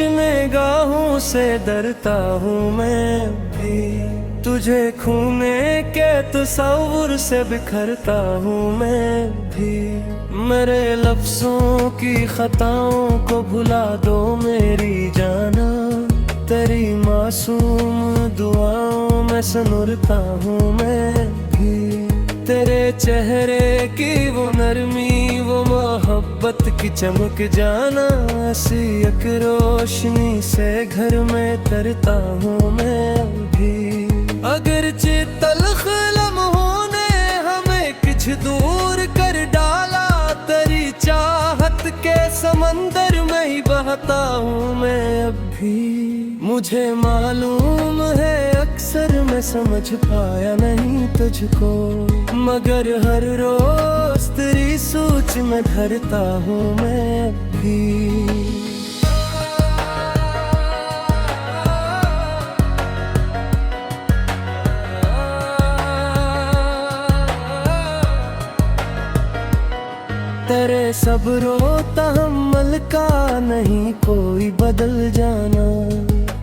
निगाहों से डरता हूँ मैं भी, तुझे खूने के तस्वुर से बिखरता हूँ मैं भी। मेरे लफ्जों की खताओं को भुला दो मेरी जाना, तेरी मासूम दुआओं में सनुरता हूँ मैं भी। तेरे चेहरे की वो नरमी, वो मोहब्बत की चमक जाना, ऐसी एक रोशनी से घर में तरता हूँ मैं भी। अगरचे तल्ख लम्हों ने हमें कुछ दूर कर डाला, तेरी चाहत के समंदर में ही बहता हूँ मैं अब भी। मुझे मालूम है अक्सर मैं समझ पाया नहीं तुझको, मगर हर रोज तेरी सोच में ढरता हूँ मैं भी। तेरे सब्रो तहम्मुल का नहीं कोई बदल जाना,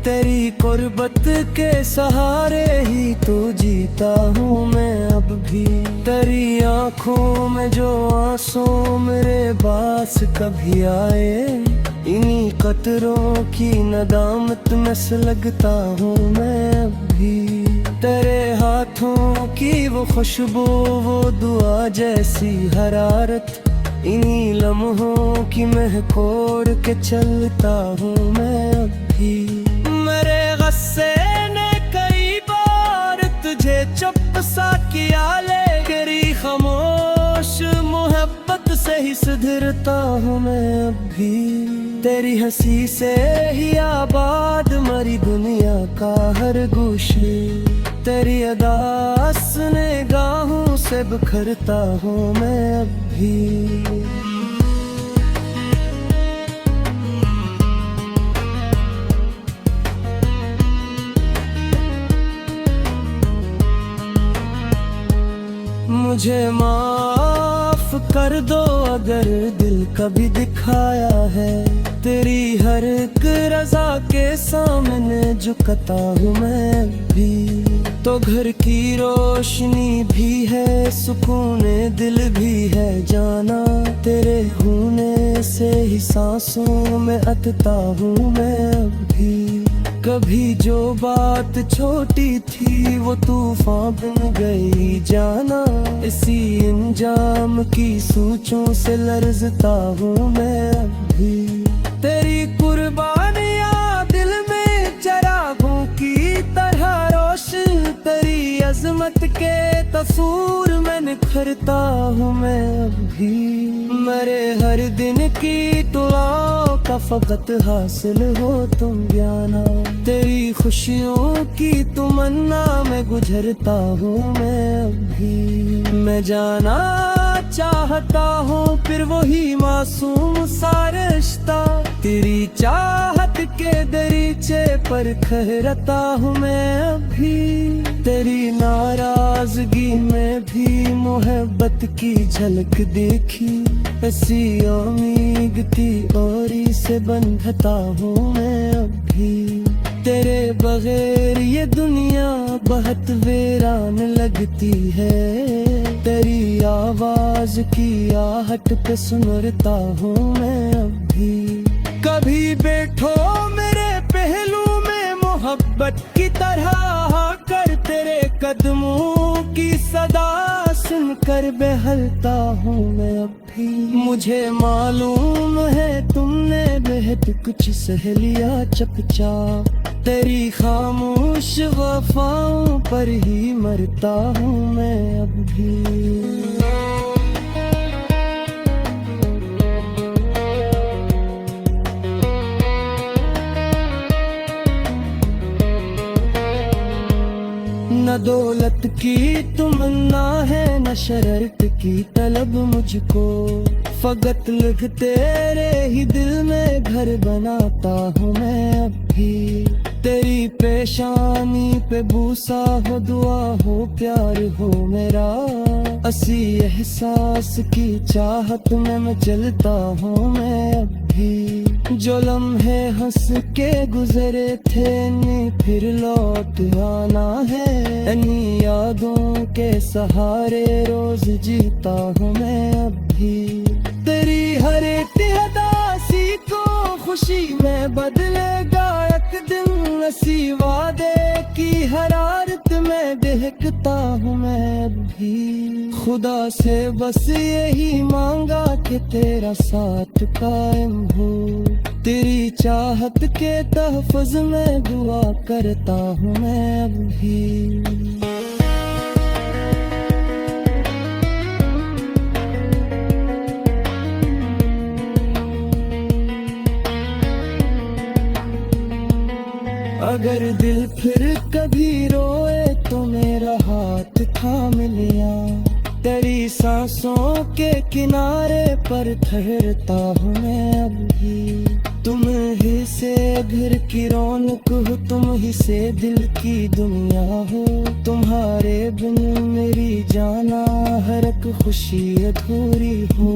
तेरी कुर्बत के सहारे ही तो जीता हूँ मैं अब भी। तेरी आँखों में जो आंसू मेरे पास कभी आए, इन्हीं कतरों की नदामत में सुलगता हूँ मैं अब भी। तेरे हाथों की वो खुशबू, वो दुआ जैसी हरारत, इन्हीं लम्हों की महकोर के चलता हूँ मैं अब भी। मेरे गुस्से ने कई बार तुझे चुप सा किया, ले गरी खामोश मोहब्बत से ही सुधरता हूँ मैं अब भी। तेरी हंसी से ही आबाद मरी दुनिया का हर गोशे, तेरी अदास निगाहों से बिखरता हूँ मैं अब भी। मुझे माफ कर दो अगर दिल कभी दिखाया है, तेरी हर एक रजा के सामने झुकता हूँ मैं भी। तो घर की रोशनी भी है, सुकून दिल भी है जाना, तेरे होने से ही सांसों में अटता हूँ मैं अब भी। कभी जो बात छोटी थी वो तूफान बन गई जाना, इसी इंजाम की सोचों से लरजता हूँ मैं अब भी। तेरी कुर्बानियाँ दिल में चरागों की तरह रोशन, तेरी अजमत के तसूर में निखरता हूँ मैं अब भी। मेरे हर दिन की दुआओं का फकत हासिल हो तुम जाना, तेरी खुशियों की तमन्ना में गुजरता हूँ मैं अब भी। मैं जाना चाहता हूँ फिर वही मासूम सा रिश्ता, तेरी चाहत के दरीचे पर खहरता हूँ मैं अभी। तेरी नाराजगी में भी मोहब्बत की झलक देखी, ऐसी उम्मीद थी और इसे बंधता हूँ मैं अभी। तेरे बगैर ये दुनिया बहुत वीरान लगती है, तेरी आवाज की आहट पे सुनता हूँ मैं अभी। कभी बैठो मेरे पहलू में मोहब्बत की तरह कर, तेरे कदमों की सदा सुनकर बहलता हूँ मैं अभी। मुझे मालूम है तुमने बेहद कुछ सह लिया चुपचाप, तेरी खामोश वफाओं पर ही मरता हूँ मैं अब भी। न दौलत की तमन्ना है न शरत की तलब मुझको, फकत लिख तेरे ही दिल में घर बनाता हूँ मैं अब भी। तेरी पेशानी पे बूसा हो, दुआ हो, प्यार हो मेरा, असी एहसास की चाहत में मैं चलता हूँ मैं अब भी। जो लम्हे हंस के गुजरे थे नहीं फिर लौट आना है। इन्हीं यादों के सहारे रोज जीता हूँ मैं अब भी। तेरी हर एक उदासी को खुशी में बदलेगा एक दिन। ऐसी वादे की हरारत में बहकता हूँ मैं अब भी। खुदा से बस यही मांगा कि तेरा साथ कायम हो। तेरी चाहत के तहफ़्फ़ुज़ में दुआ करता हूँ मैं अब भी। अगर दिल फिर कभी रोए तो मेरा हाथ थाम लिया। तेरी सांसों के किनारे पर ठहरता हूँ मैं अब भी। तुम ही से घर की रौनक हो, तुम ही से दिल की दुनिया हो। तुम्हारे बिन मेरी जाना हर एक खुशी अधूरी हो।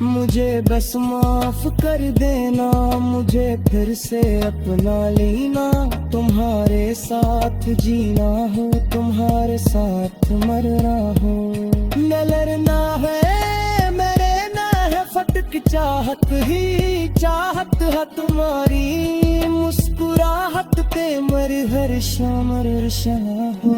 मुझे बस माफ कर देना, मुझे फिर से अपना लेना। तुम्हारे साथ जीना हो, तुम्हारे साथ मरना हो। न लड़ना है मेरे ना है फटक चाहत ही चाहत है तुम्हारी। मुस्कुराहट पे मर हर शाम हो।